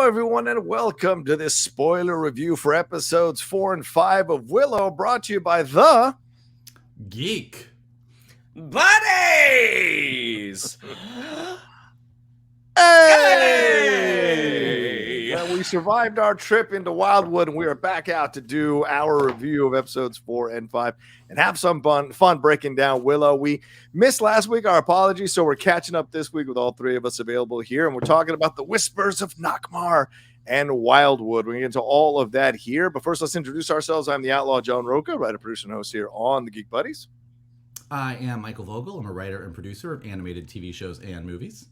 everyone, and welcome to this spoiler review for episodes 4 and 5 of Willow, brought to you by the Geek Buddies! Hey! Well, we survived our trip into Wildwood, and we are back out to do our review of episodes 4 and 5 and have some fun breaking down Willow. We missed last week, our apologies, so we're catching up this week with all three of us available here, and we're talking about the Whispers of Nockmaar and Wildwood. We're going to get into all of that here, but first let's introduce ourselves. I'm the Outlaw John Rocha, writer, producer, and host here on the Geek Buddies. I am Michael Vogel. I'm a writer and producer of animated TV shows and movies.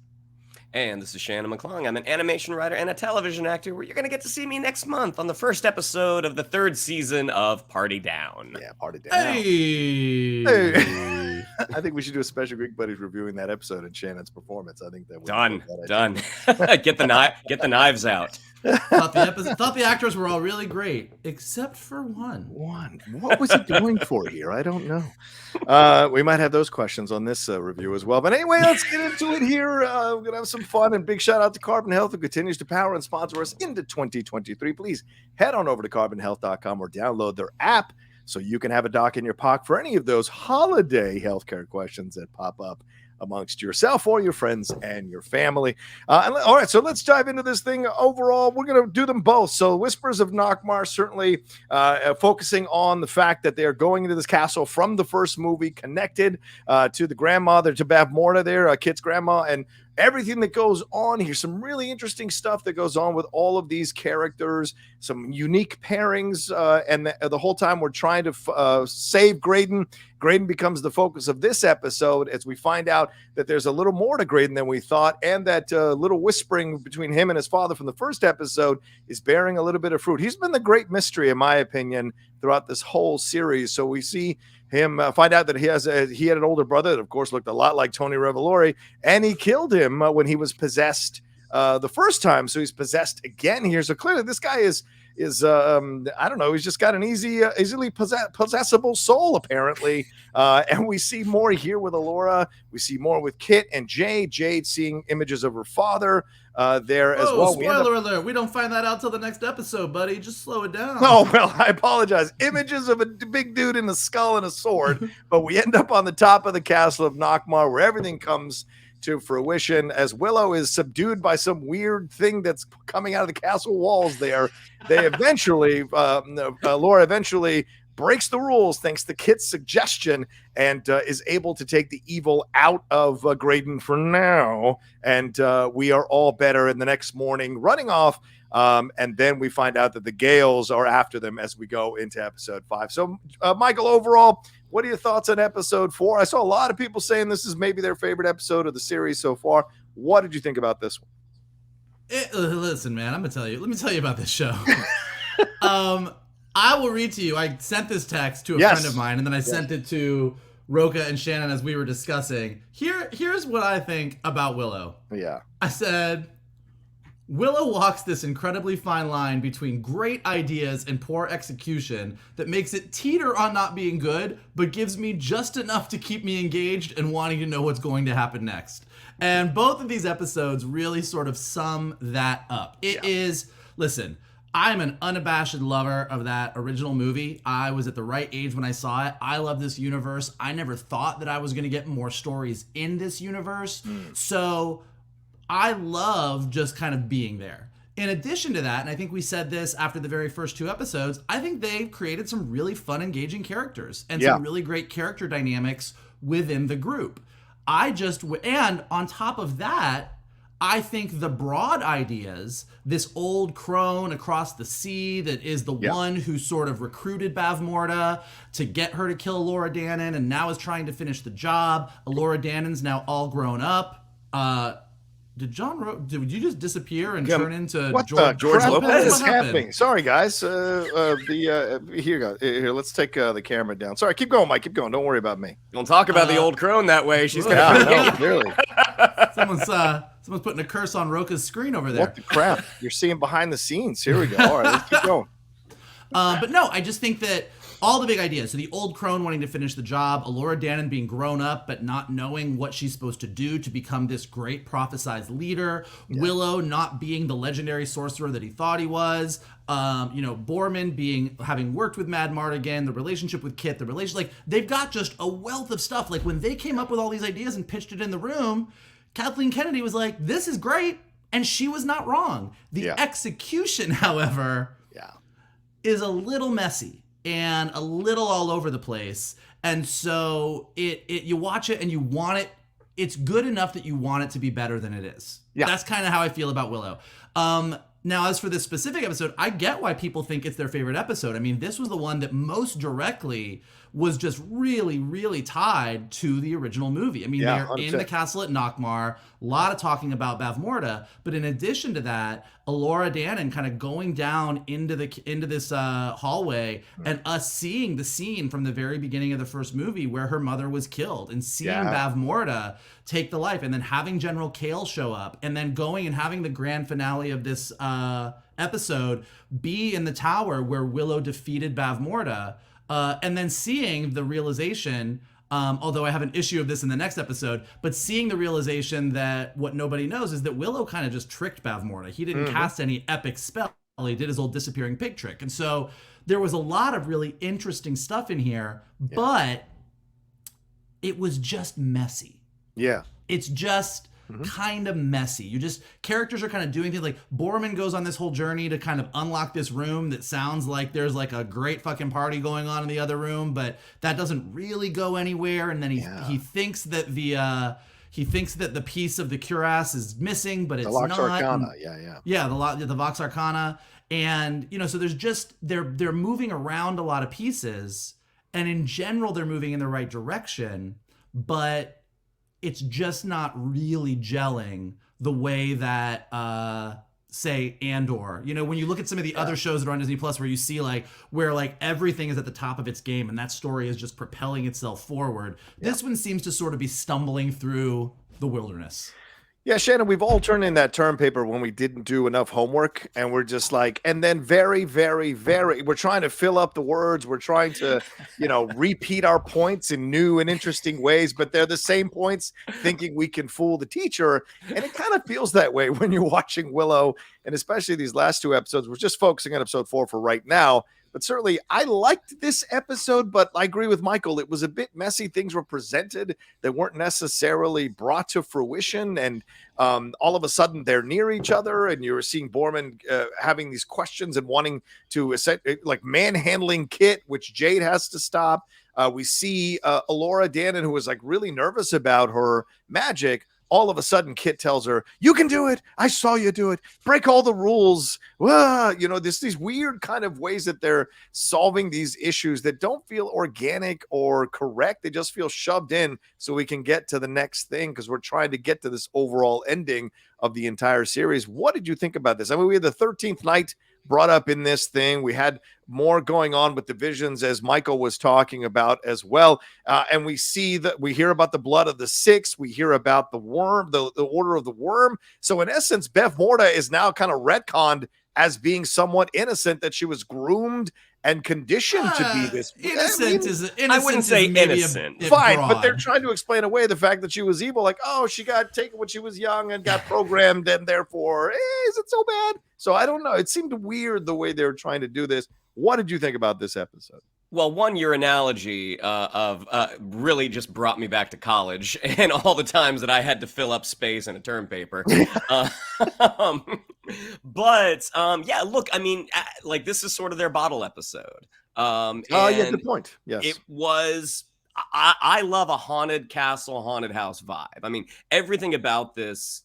And this is Shannon McClung. I'm an animation writer and a television actor where you're going to get to see me next month on the first episode of the third season of Party Down. Yeah, Party Down. Hey! I think we should do a special Geek Buddies reviewing that episode and Shannon's performance. I think that would Done. Get the knives out. thought the actors were all really great, except for one. What was he doing for here? I don't know. We might have those questions on this review as well. But anyway, let's get into it here. We're going to have some fun, and big shout out to Carbon Health, who continues to power and sponsor us into 2023. Please head on over to carbonhealth.com or download their app so you can have a doc in your pocket for any of those holiday healthcare questions that pop up amongst yourself or your friends and your family. All right, so let's dive into this thing. Overall, we're going to do them both. So Whispers of Nockmaar, certainly focusing on the fact that they're going into this castle from the first movie, connected to the grandmother, to Bavmorda there, Kit's grandma, and everything that goes on here. Some really interesting stuff that goes on with all of these characters, some unique pairings, and the whole time we're trying to save Graydon. Graydon becomes the focus of this episode as we find out that there's a little more to Graydon than we thought, and that little whispering between him and his father from the first episode is bearing a little bit of fruit. He's been the great mystery, in my opinion, throughout this whole series. So we see him find out that he had an older brother that, of course, looked a lot like Tony Revolori, and he killed him when he was possessed the first time. So he's possessed again here. So clearly this guy is I don't know, he's just got an easily possessible soul, apparently. And we see more here with Elora. We see more with Kit and Jade. Jade seeing images of her father there as well. Spoiler alert. We don't find that out till the next episode, buddy. Just slow it down. Oh, well, I apologize. Images of a big dude in a skull and a sword. But we end up on the top of the Castle of Nockmaar, where everything comes to fruition as Willow is subdued by some weird thing that's coming out of the castle walls there. They eventually, Elora eventually breaks the rules thanks to Kit's suggestion and is able to take the evil out of Graydon for now. And we are all better. And the next morning, running off. And then we find out that the Gales are after them as we go into episode 5. So, Michael, overall, what are your thoughts on episode 4? I saw a lot of people saying this is maybe their favorite episode of the series so far. What did you think about this one? Listen, man, let me tell you about this show. I will read to you. I sent this text to a friend of mine, and then I sent it to Rocha and Shannon as we were discussing. Here's what I think about Willow. Yeah. I said, Willow walks this incredibly fine line between great ideas and poor execution that makes it teeter on not being good, but gives me just enough to keep me engaged and wanting to know what's going to happen next. And both of these episodes really sort of sum that up. It is, listen, I'm an unabashed lover of that original movie. I was at the right age when I saw it. I love this universe. I never thought that I was going to get more stories in this universe. So I love just kind of being there. In addition to that, and I think we said this after the very first 2 episodes, I think they've created some really fun, engaging characters and some really great character dynamics within the group. And on top of that, I think the broad ideas, this old crone across the sea that is the one who sort of recruited Bavmorda to get her to kill Elora Danan and now is trying to finish the job. Elora Danan's now all grown up. Did you just disappear and turn into George Lopez? What is happening? Sorry, guys. Here, let's take the camera down. Sorry, keep going, Mike. Keep going. Don't worry about me. Don't talk about the old crone that way. She's gonna clearly. Someone's putting a curse on Rocha's screen over there. What the crap? You're seeing behind the scenes. Here we go. All right, let's keep going. But no, I just think that all the big ideas. So the old crone wanting to finish the job, Elora Danan being grown up but not knowing what she's supposed to do to become this great prophesized leader, Willow not being the legendary sorcerer that he thought he was, Boorman having worked with Mad Mardigan, the relationship with Kit, they've got just a wealth of stuff. Like when they came up with all these ideas and pitched it in the room, Kathleen Kennedy was like, this is great. And she was not wrong. The execution, however, is a little messy and a little all over the place. And so you watch it and you want it. It's good enough that you want it to be better than it is. Yeah. That's kind of how I feel about Willow. Now, as for this specific episode, I get why people think it's their favorite episode. I mean, this was the one that most directly was just really, really tied to the original movie. I mean, they're in the castle at Nockmaar, a lot of talking about Bavmorda, but in addition to that, Elora Danan kind of going down into this hallway and us seeing the scene from the very beginning of the first movie where her mother was killed and seeing Bavmorda take the life, and then having General Kale show up, and then going and having the grand finale of this episode be in the tower where Willow defeated Bavmorda. And then seeing the realization, although I have an issue of this in the next episode, but seeing the realization that what nobody knows is that Willow kind of just tricked Bavmorda. He didn't cast any epic spell. He did his old disappearing pig trick. And so there was a lot of really interesting stuff in here, but it was just messy. Yeah. It's just kind of messy. Characters are kind of doing things like Boorman goes on this whole journey to kind of unlock this room that sounds like there's like a great fucking party going on in the other room, but that doesn't really go anywhere. And then he thinks that the piece of the cuirass is missing, but it's not. The Vox Arcana, the Vox Arcana. And, so there's just, they're moving around a lot of pieces, and in general, they're moving in the right direction, but it's just not really gelling the way that, say, Andor. When you look at some of the other shows that are on Disney Plus, where you see where everything is at the top of its game and that story is just propelling itself forward. This one seems to sort of be stumbling through the wilderness. Yeah, Shannon, we've all turned in that term paper when we didn't do enough homework, and we're just and then very, very, very, we're trying to fill up the words. We're trying to, repeat our points in new and interesting ways, but they're the same points, thinking we can fool the teacher. And it kind of feels that way when you're watching Willow, and especially these last two episodes. We're just focusing on episode 4 for right now. But certainly, I liked this episode, but I agree with Michael. It was a bit messy. Things were presented that weren't necessarily brought to fruition. And all of a sudden, they're near each other. And you're seeing Boorman having these questions and wanting to, manhandling Kit, which Jade has to stop. We see Elora Danan, who was really nervous about her magic. All of a sudden, Kit tells her, "You can do it. I saw you do it. Break all the rules." These weird kind of ways that they're solving these issues that don't feel organic or correct. They just feel shoved in so we can get to the next thing, because we're trying to get to this overall ending of the entire series. What did you think about this? I mean, we had the 13th night brought up in this thing. We had more going on with the visions, as Michael was talking about as well. And we hear about the blood of the six. We hear about the worm, the order of the worm. So in essence, Bavmorda is now kind of retconned as being somewhat innocent, that she was groomed and conditioned to be this. I wouldn't say innocent. Fine, but they're trying to explain away the fact that she was evil. She got taken when she was young and got programmed, and therefore, is it so bad? So I don't know. It seemed weird the way they were trying to do this. What did you think about this episode? Well, one, your analogy of really just brought me back to college and all the times that I had to fill up space in a term paper. Look, I mean, this is sort of their bottle episode. Good point. Yes. It was, I love a haunted castle, haunted house vibe. I mean, everything about this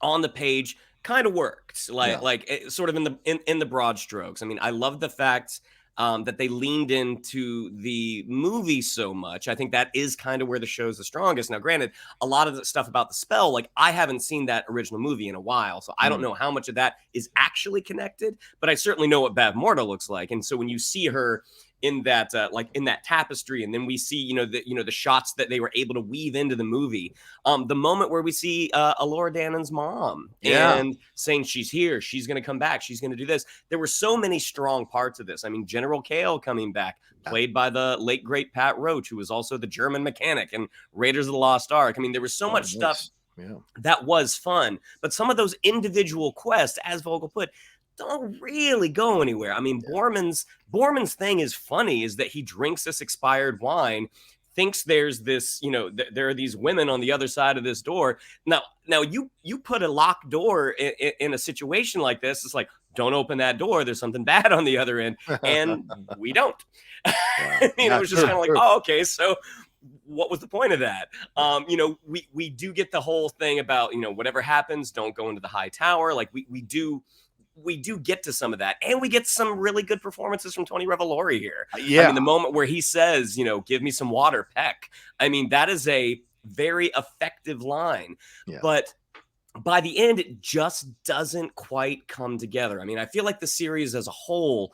on the page kind of worked, sort of in the broad strokes. I mean, I love the fact that they leaned into the movie so much. I think that is kind of where the show's the strongest. Now, granted, a lot of the stuff about the spell, I haven't seen that original movie in a while, so I don't know how much of that is actually connected, but I certainly know what Bavmorda looks like. And so when you see her like in that tapestry, and then we see the shots that they were able to weave into the movie. The moment where we see Elora Dannon's mom and saying she's here, she's going to come back, she's going to do this. There were so many strong parts of this. I mean, General Kale coming back, played by the late great Pat Roach, who was also the German mechanic in Raiders of the Lost Ark. I mean, there was so much stuff that was fun, but some of those individual quests, as Vogel put, don't really go anywhere. I mean, Boorman's thing is funny, is that he drinks this expired wine, thinks there's this, there are these women on the other side of this door. Now you put a locked door in a situation like this, it's like, don't open that door, there's something bad on the other end, and we don't. It was just kind of like, oh, okay, so what was the point of that? We do get the whole thing about, whatever happens, don't go into the high tower. Like we do get to some of that, and we get some really good performances from Tony Revolori here. I mean, the moment where he says, give me some water, Peck. I mean, that is a very effective line, but by the end, it just doesn't quite come together. I mean, I feel like the series as a whole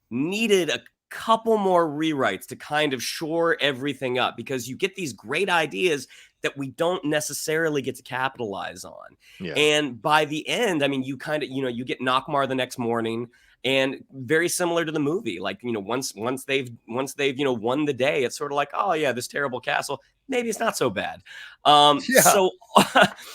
needed a couple more rewrites to kind of shore everything up, because you get these great ideas that we don't necessarily get to capitalize on. And by the end, I mean, you kind of, you get Nockmaar the next morning, and very similar to the movie. Like, once they've won the day, it's sort of like, oh yeah, this terrible castle, maybe it's not so bad. So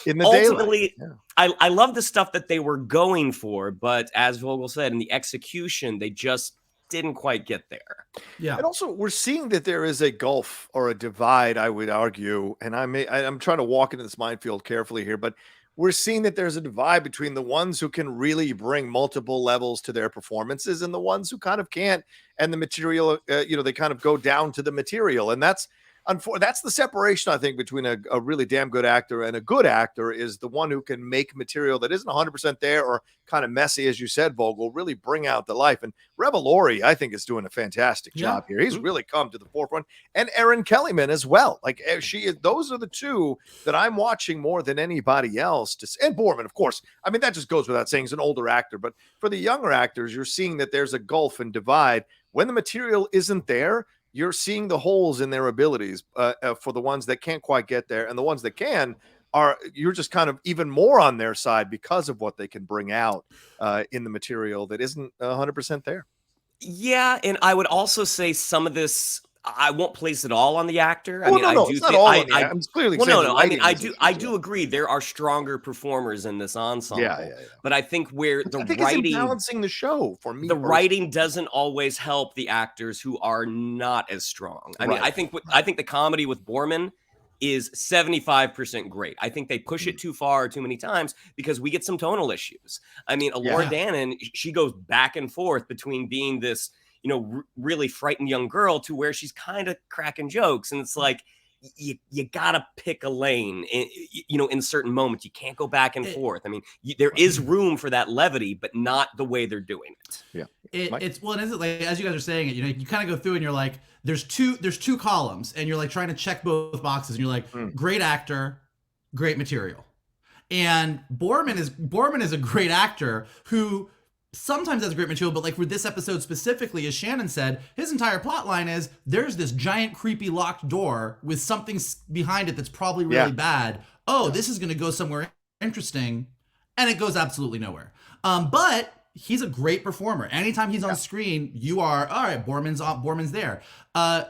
in the ultimately, I love the stuff that they were going for, but as Vogel said, in the execution, they just didn't quite get there. And also, we're seeing that there is a gulf or a divide, I would argue, and I'm trying to walk into this minefield carefully here, but we're seeing that there's a divide between the ones who can really bring multiple levels to their performances and the ones who kind of can't, and the material, they kind of go down to the material. And that's the separation, I think, between a really damn good actor and a good actor, is the one who can make material that isn't 100% there, or kind of messy, as you said, Vogel, really bring out the life. And Revolori, I think, is doing a fantastic job here. He's really come to the forefront. And Erin Kellyman as well. Like, those are the two that I'm watching more than anybody else. And Boorman, of course. I mean, that just goes without saying, he's an older actor. But for the younger actors, you're seeing that there's a gulf and divide. When the material isn't there, you're seeing the holes in their abilities for the ones that can't quite get there, and the ones that can you're just kind of even more on their side because of what they can bring out in the material that isn't 100% there. Yeah, and I would also say some of this, I won't place it all on the actor. I do agree there are stronger performers in this ensemble. But I think where the writing balancing the show for me, the writing doesn't always help the actors who are not as strong. I mean, I think the comedy with Boorman is 75% great. I think they push it too far too many times, because we get some tonal issues. I mean, Elora Dannon, she goes back and forth between being this, really frightened young girl to where she's kind of cracking jokes. And it's like, you gotta pick a lane, in certain moments. You can't go back and forth. I mean, there is room for that levity, but not the way they're doing it. It's like, as you guys are saying it, you kind of go through and you're like, there's two columns, and you're like trying to check both boxes, and you're like, great actor, great material. And Boorman is a great actor who sometimes has great material, but like for this episode specifically, as Shannon said, his entire plot line is there's this giant creepy locked door with something behind it that's probably really bad. This is going to go somewhere interesting, and it goes absolutely nowhere. But he's a great performer. Anytime he's on screen, you are, all right, Boorman's there.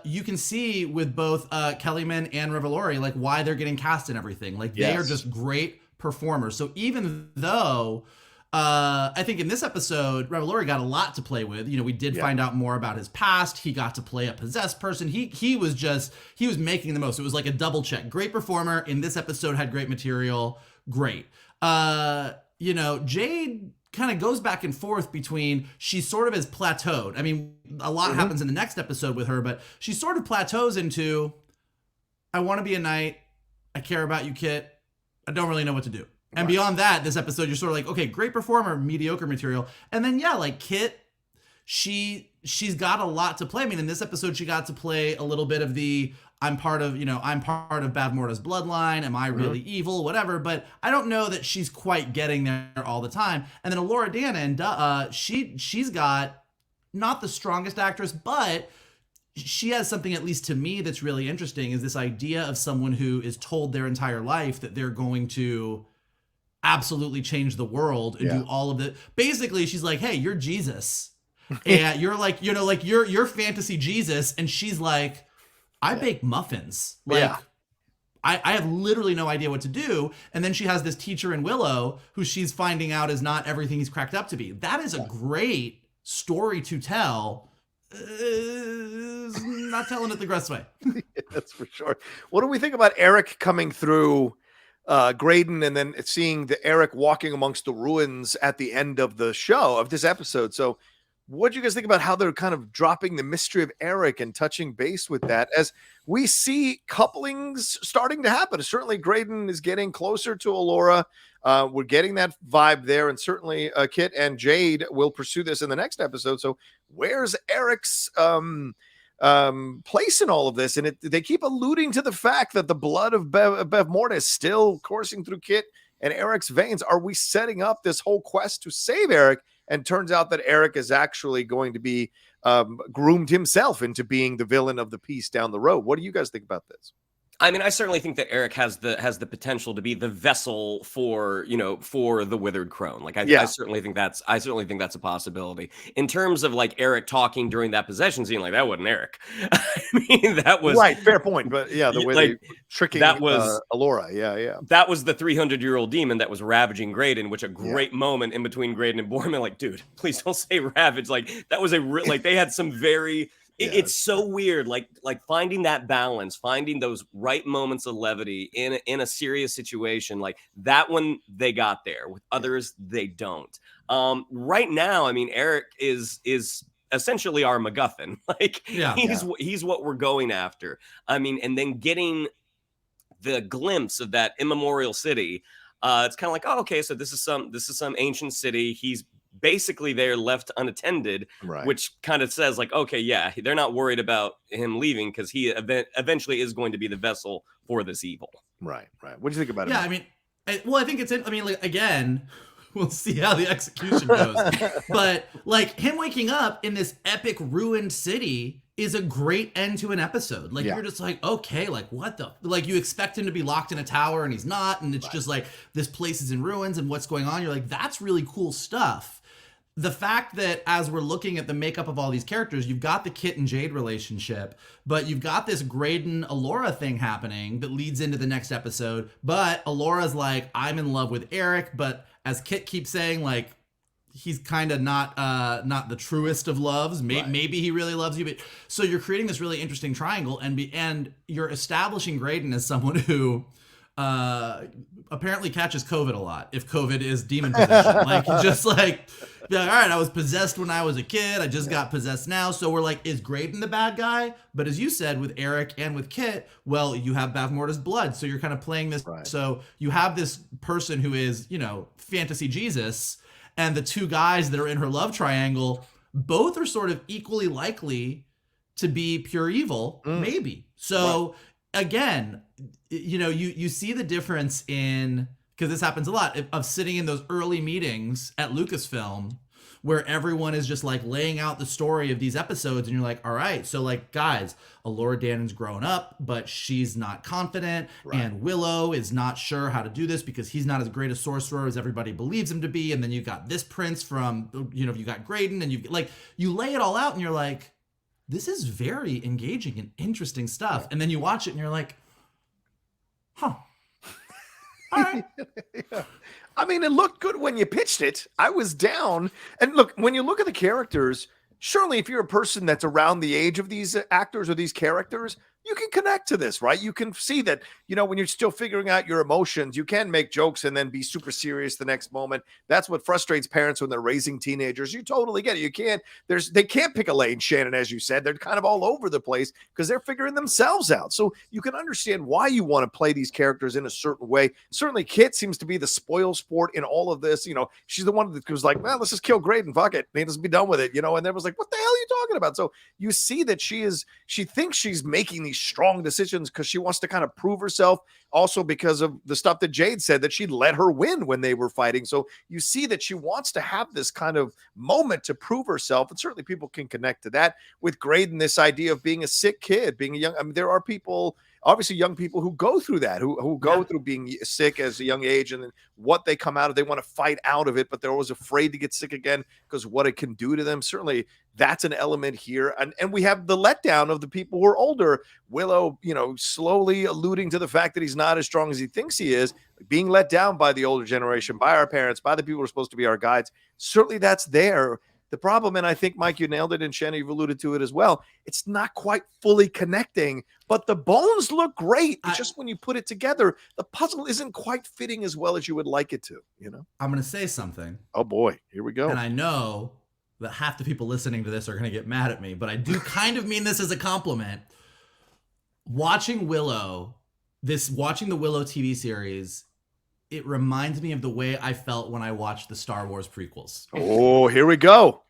You can see with both Kellyman and Revolori, like, why they're getting cast and everything. Like, they are just great performers. So even though I think in this episode, Revolori got a lot to play with. We did find out more about his past. He got to play a possessed person. He was making the most. It was like a double check. Great performer. In this episode, had great material. Great. Jade kind of goes back and forth between, she sort of is plateaued. I mean, a lot happens in the next episode with her, but she sort of plateaus into, I want to be a knight. I care about you, Kit. I don't really know what to do. And beyond that, this episode, you're sort of like, okay, great performer, mediocre material. And then, like Kit, she's got a lot to play. I mean, in this episode, she got to play a little bit of the, I'm part of Bavmorda's bloodline. Am I really evil? Whatever. But I don't know that she's quite getting there all the time. And then Elora Dannon, she's got not the strongest actress, but she has something, at least to me, that's really interesting, is this idea of someone who is told their entire life that they're going to absolutely change the world and do all of it. Basically, she's like, hey, you're Jesus. And you're like, like you're fantasy Jesus. And she's like, I bake muffins. Like, I have literally no idea what to do. And then she has this teacher in Willow who she's finding out is not everything he's cracked up to be. That is a great story to tell. Not telling it the best way. That's for sure. What do we think about Arrik coming through Graydon and then seeing the Arrik walking amongst the ruins at the end of the show, of this episode? So what do you guys think about how they're kind of dropping the mystery of Arrik and touching base with that as we see couplings starting to happen? Certainly Graydon is getting closer to Elora. We're getting that vibe there, and certainly Kit and Jade will pursue this in the next episode. So where's Eric's place in all of this? And they keep alluding to the fact that the blood of Bev Morta is still coursing through Kit and Eric's veins. Are we setting up this whole quest to save Arrik? And turns out that Arrik is actually going to be groomed himself into being the villain of the piece down the road. What do you guys think about this? I mean, I certainly think that Arrik has the potential to be the vessel for the withered crone. Like I certainly think that's a possibility. In terms of like Arrik talking during that possession scene, like that wasn't Arrik. I mean, that was right. Fair point. But yeah, the way they tricking that was Elora. Yeah. That was the 300-year-old demon that was ravaging Graydon, which a great moment in between Graydon and Boorman. Like, dude, please don't say ravage. Like that was they had some very. It's so weird, like finding that balance, finding those right moments of levity in a serious situation. Like that one, they got there. With others, they don't. Right now, I mean, Arrik is essentially our MacGuffin. Like he's what we're going after. I mean, and then getting the glimpse of that immemorial city. It's kind of like, oh, okay, so this is some ancient city. He's basically they're left unattended, which kind of says like, okay, yeah, they're not worried about him leaving because he eventually is going to be the vessel for this evil. Right. What do you think about it? Yeah, I mean, I think like, again, we'll see how the execution goes. But like him waking up in this epic ruined city is a great end to an episode. Like you're just like, okay, like what the, like you expect him to be locked in a tower and he's not. And it's just like, this place is in ruins and what's going on. You're like, that's really cool stuff. The fact that as we're looking at the makeup of all these characters, you've got the Kit and Jade relationship, but you've got this Graydon Elora thing happening that leads into the next episode. But Elora's like, I'm in love with Arrik, but as Kit keeps saying, like, he's kind of not the truest of loves. Maybe he really loves you, but so you're creating this really interesting triangle, and you're establishing Graydon as someone who apparently catches COVID a lot, if COVID is demon possession. Like just like, all right, I was possessed when I was a kid, I just got possessed now. So we're like, is Graydon the bad guy? But as you said, with Arrik and with Kit, well, you have Bavmorta's blood, so you're kind of playing this. So you have this person who is, fantasy Jesus, and the two guys that are in her love triangle, both are sort of equally likely to be pure evil, maybe. So again, you see the difference in, because this happens a lot, of sitting in those early meetings at Lucasfilm where everyone is just like laying out the story of these episodes, and you're like, all right, so like, guys, Elora Danon's grown up, but she's not confident, and Willow is not sure how to do this because he's not as great a sorcerer as everybody believes him to be, and then you got this prince from, you got Graydon, and you lay it all out, and you're like, this is very engaging and interesting stuff. And then you watch it and you're like, huh. All right. I mean, it looked good when you pitched it. I was down. And look, when you look at the characters, surely if you're a person that's around the age of these actors or these characters, you can connect to this, right? You can see that, when you're still figuring out your emotions, you can make jokes and then be super serious the next moment. That's what frustrates parents when they're raising teenagers. You totally get it. They can't pick a lane, Shannon, as you said. They're kind of all over the place because they're figuring themselves out. So you can understand why you want to play these characters in a certain way. Certainly Kit seems to be the spoil sport in all of this. She's the one that was like, well, let's just kill Graydon. Fuck it. Let's be done with it. And there was like, what the hell are you talking about? So you see that she thinks she's making these these strong decisions because she wants to kind of prove herself. Also because of the stuff that Jade said that she let her win when they were fighting. So you see that she wants to have this kind of moment to prove herself. And certainly people can connect to that. With Graydon, this idea of being a sick kid, being a young, I mean, there are people, obviously young people who go through that, who go through being sick as a young age, and then what they come out of, they want to fight out of it, but they're always afraid to get sick again because what it can do to them. Certainly that's an element here. And we have the letdown of the people who are older. Willow, slowly alluding to the fact that he's not as strong as he thinks he is, being let down by the older generation, by our parents, by the people who are supposed to be our guides. Certainly that's there. The problem, and I think, Mike, you nailed it, and Shannon, you've alluded to it as well, it's not quite fully connecting, but the bones look great. It's just when you put it together, the puzzle isn't quite fitting as well as you would like it to, I'm going to say something. Oh, boy. Here we go. And I know that half the people listening to this are going to get mad at me, but I do kind of mean this as a compliment. Watching the Willow TV series, it reminds me of the way I felt when I watched the Star Wars prequels. Oh, here we go.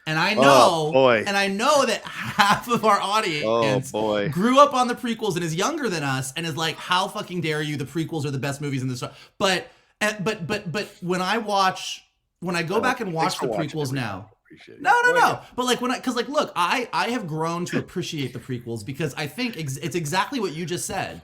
And I know, that half of our audience grew up on the prequels and is younger than us and is like, how fucking dare you? The prequels are the best movies in the Star. But when I go back and watch the prequels now. No. But look, I have grown to appreciate the prequels because I think it's exactly what you just said.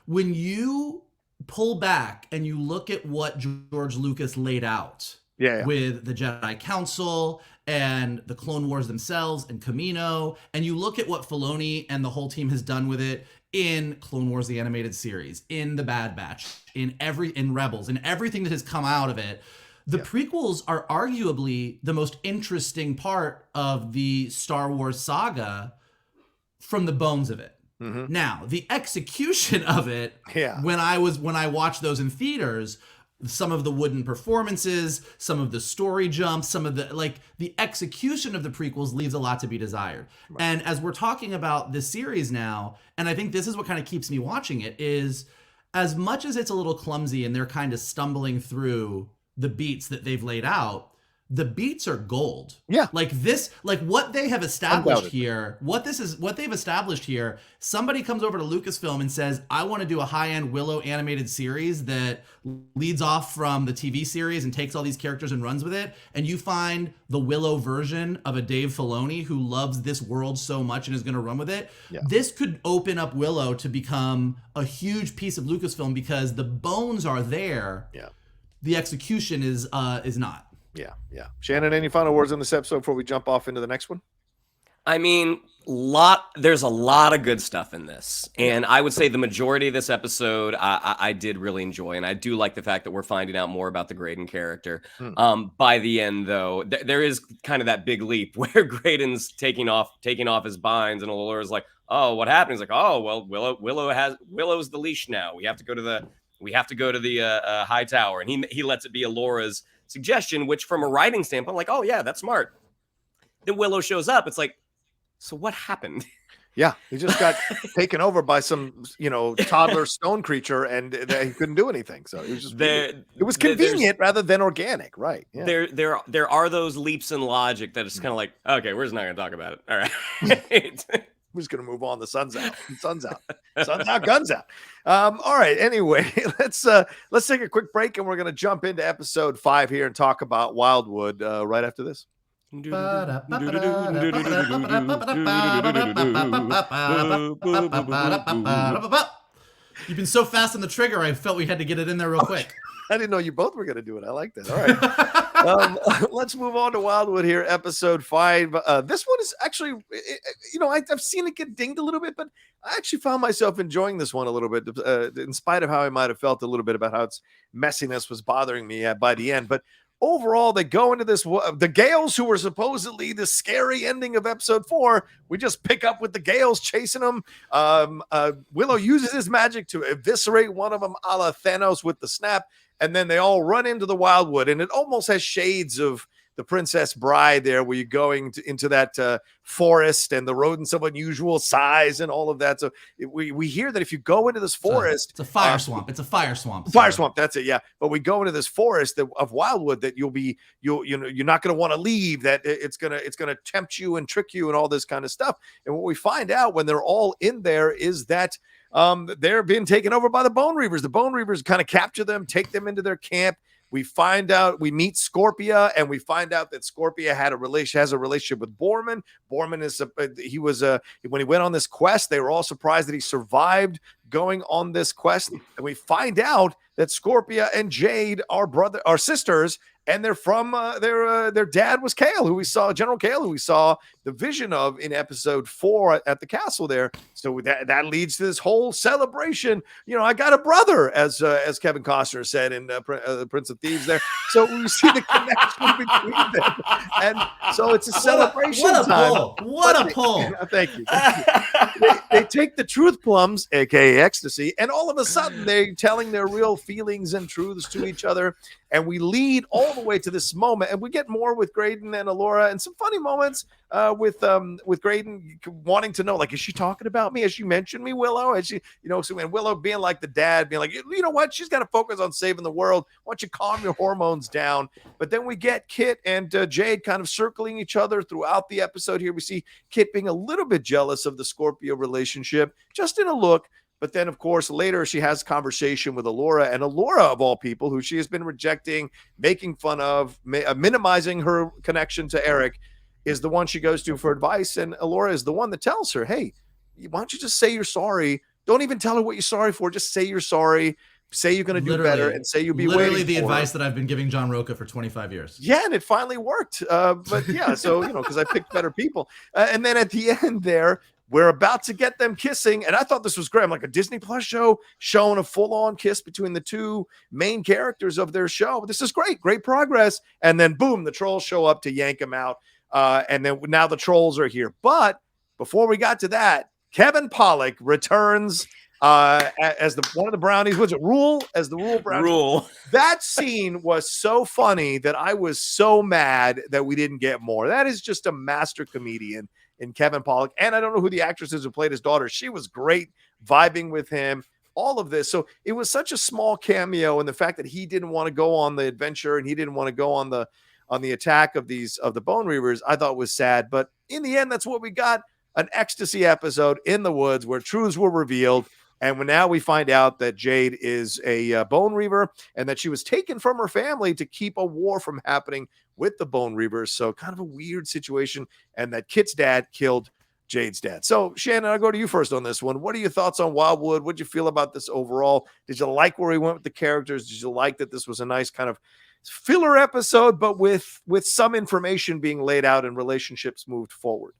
When you pull back and you look at what George Lucas laid out with the Jedi Council and the Clone Wars themselves and Camino, and you look at what Filoni and the whole team has done with it in Clone Wars, the animated series, in The Bad Batch, in Rebels, and everything that has come out of it, the prequels are arguably the most interesting part of the Star Wars saga from the bones of it. Mm-hmm. Now, the execution of it, when I watched those in theaters, some of the wooden performances, some of the story jumps, some of the execution of the prequels leaves a lot to be desired. Right. And as we're talking about this series now, and I think this is what kind of keeps me watching it, is as much as it's a little clumsy and they're kind of stumbling through the beats that they've laid out, the beats are gold. Yeah. What they have established here, what they've established here, somebody comes over to Lucasfilm and says, I want to do a high-end Willow animated series that leads off from the TV series and takes all these characters and runs with it. And you find the Willow version of a Dave Filoni who loves this world so much and is going to run with it. Yeah. This could open up Willow to become a huge piece of Lucasfilm because the bones are there. Yeah. The execution is not. Yeah. Shannon, any final words on this episode before we jump off into the next one? I mean, there's a lot of good stuff in this. And I would say the majority of this episode I did really enjoy. And I do like the fact that we're finding out more about the Graydon character. By the end, though, there is kind of that big leap where Graydon's taking off his binds and Elora's like, oh, what happened? He's like, oh, well, Willow's the leash now. We have to go to the high tower. And he lets it be Elora's suggestion, which from a writing standpoint, like, oh yeah, that's smart. Then Willow shows up. It's like, so what happened? Yeah, he just got taken over by some, toddler stone creature, and he couldn't do anything. So it was just it was convenient rather than organic, right? Yeah. There are those leaps in logic that it's kind of like, okay, we're just not going to talk about it. All right. We're just going to move on. The sun's out. Sun's out, guns out. All right. Anyway, let's take a quick break, and we're going to jump into episode 5 here and talk about Wildwood right after this. You've been so fast on the trigger, I felt we had to get it in there real quick. I didn't know you both were going to do it. I like that. All right. Let's move on to Wildwood here, episode 5. This one is actually, I've seen it get dinged a little bit, but I actually found myself enjoying this one a little bit, in spite of how I might have felt a little bit about how its messiness was bothering me by the end. But overall, they go into this, the Gales, who were supposedly the scary ending of episode 4, we just pick up with the Gales chasing them. Willow uses his magic to eviscerate one of them, a la Thanos with the snap, and then they all run into the Wildwood, and it almost has shades of the Princess Bride there, where you're going into that forest and the rodents of unusual size and all of that. So we hear that if you go into this forest, it's a fire swamp. It's a fire swamp. Fire swamp. That's it. Yeah. But we go into this forest of Wildwood that you're not going to want to leave. That it's gonna tempt you and trick you and all this kind of stuff. And what we find out when they're all in there is that they're being taken over by the Bone Reavers. The Bone Reavers kind of capture them, take them into their camp. We meet Scorpia, and we find out that Scorpia has a relationship with Boorman. Boorman when he went on this quest, they were all surprised that he survived going on this quest. And we find out that Scorpia and Jade are sisters, and they're from their dad was General Kale, who we saw the vision of in episode 4 at the castle there. So that leads to this whole celebration. I got a brother, as Kevin Costner said in Prince of Thieves there. So we see the connection between them, and so it's a celebration time. What a pull! Thank you. They take the truth plums, aka ecstasy, and all of a sudden they're telling their real feelings and truths to each other. And we lead all the way to this moment, and we get more with Graydon and Elora, and some funny moments with Graydon wanting to know, like, is she talking about me? Has she mentioned me, Willow? Has she, and Willow being like the dad, being like, you know what? She's got to focus on saving the world. Why don't you calm your hormones down? But then we get Kit and Jade kind of circling each other throughout the episode. Here we see Kit being a little bit jealous of the Scorpio relationship, just in a look. But then, of course, later she has a conversation with Elora, and Elora, of all people, who she has been rejecting, making fun of, minimizing her connection to Arrik, is the one she goes to for advice. And Elora is the one that tells her, hey, why don't you just say you're sorry? Don't even tell her what you're sorry for. Just say you're sorry. Say you're going to do better, and say you'll be waiting. Literally the advice that I've been giving John Rocha for 25 years. Yeah, and it finally worked. But yeah, so, because I picked better people. And then at the end there, we're about to get them kissing, and I thought this was great. I'm like, a Disney Plus show showing a full-on kiss between the two main characters of their show. This is great progress. And then, boom, the trolls show up to yank them out, and then now the trolls are here. But before we got to that, Kevin Pollak returns as one of the brownies. What's it? Rule as the Rule brownie. Rule. That scene was so funny that I was so mad that we didn't get more. That is just a master comedian in Kevin Pollak. And I don't know who the actress is who played his daughter. She was great, vibing with him, all of this. So it was such a small cameo, and the fact that he didn't want to go on the adventure and he didn't want to go on the attack of the Bone Reavers, I thought was sad. But in the end, that's what we got, an ecstasy episode in the woods where truths were revealed. And now we find out that Jade is a Bone Reaver, and that she was taken from her family to keep a war from happening with the Bone Reavers. So kind of a weird situation, and that Kit's dad killed Jade's dad. So Shannon, I'll go to you first on this one. What are your thoughts on Wildwood? What did you feel about this overall? Did you like where he went with the characters? Did you like that this was a nice kind of filler episode, but with some information being laid out and relationships moved forward?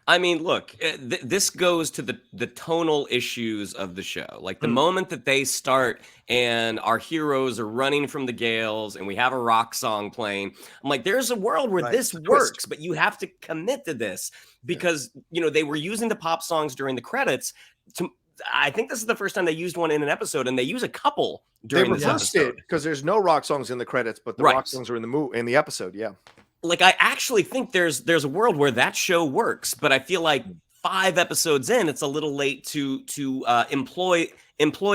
I mean, look, this goes to the tonal issues of the show. Like the moment that they start and our heroes are running from the gales and we have a rock song playing, I'm like, there's a world where this works, but you have to commit to this because, they were using the pop songs during the credits. I think this is the first time they used one in an episode, and they use a couple during this episode. Because there's no rock songs in the credits, but the rock songs are in the episode. Yeah. Like, I actually think there's a world where that show works, but I feel like 5 episodes in, it's a little late to employ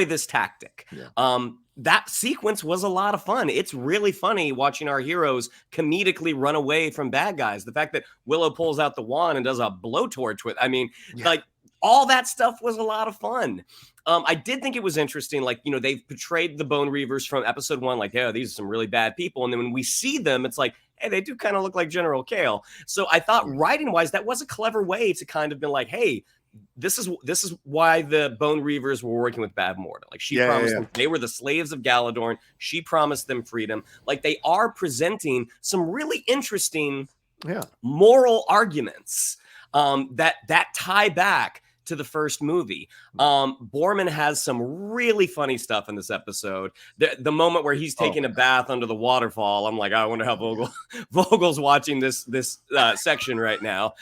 this tactic. Yeah. That sequence was a lot of fun. It's really funny watching our heroes comedically run away from bad guys. The fact that Willow pulls out the wand and does a blowtorch with, like all that stuff was a lot of fun. I did think it was interesting. Like, they've portrayed the Bone Reavers from episode 1, like, yeah, these are some really bad people. And then when we see them, it's like, hey, they do kind of look like General Kale. So I thought writing wise, that was a clever way to kind of be like, hey, this is why the Bone Reavers were working with Bavmorda. Like she promised them, they were the slaves of Galadorn. She promised them freedom. Like they are presenting some really interesting moral arguments that tie back to the first movie. Boorman has some really funny stuff in this episode. The moment where he's taking a bath under the waterfall, I'm like, I wonder how Vogel's watching this section right now.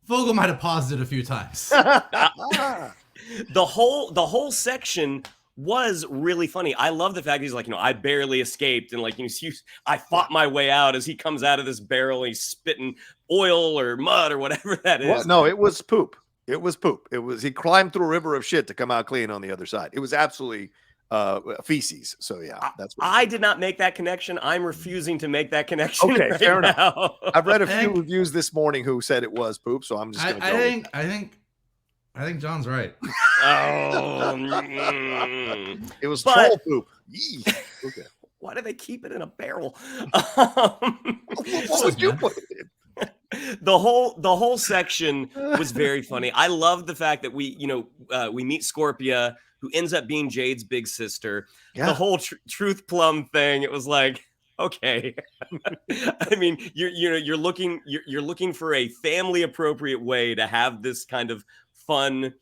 Vogel might have paused it a few times. The whole section was really funny. I love the fact he's like, I barely escaped, and like, I fought my way out as he comes out of this barrel. He's spitting oil or mud or whatever that is. Well, no, it was poop. It was poop. He climbed through a river of shit to come out clean on the other side. It was absolutely feces. So yeah, that's what I did not make that connection. I'm refusing to make that connection. Okay, right fair enough. now. I've read a few reviews this morning who said it was poop, so I'm just going to go with that. I think John's right. It was troll poop. Yee. Okay. Why do they keep it in a barrel? What would you put it in? The whole section was very funny. I love the fact that we meet Scorpia, who ends up being Jade's big sister. Yeah. The whole truth plum thing. It was like, okay. I mean, you're looking for a family appropriate way to have this kind of fun,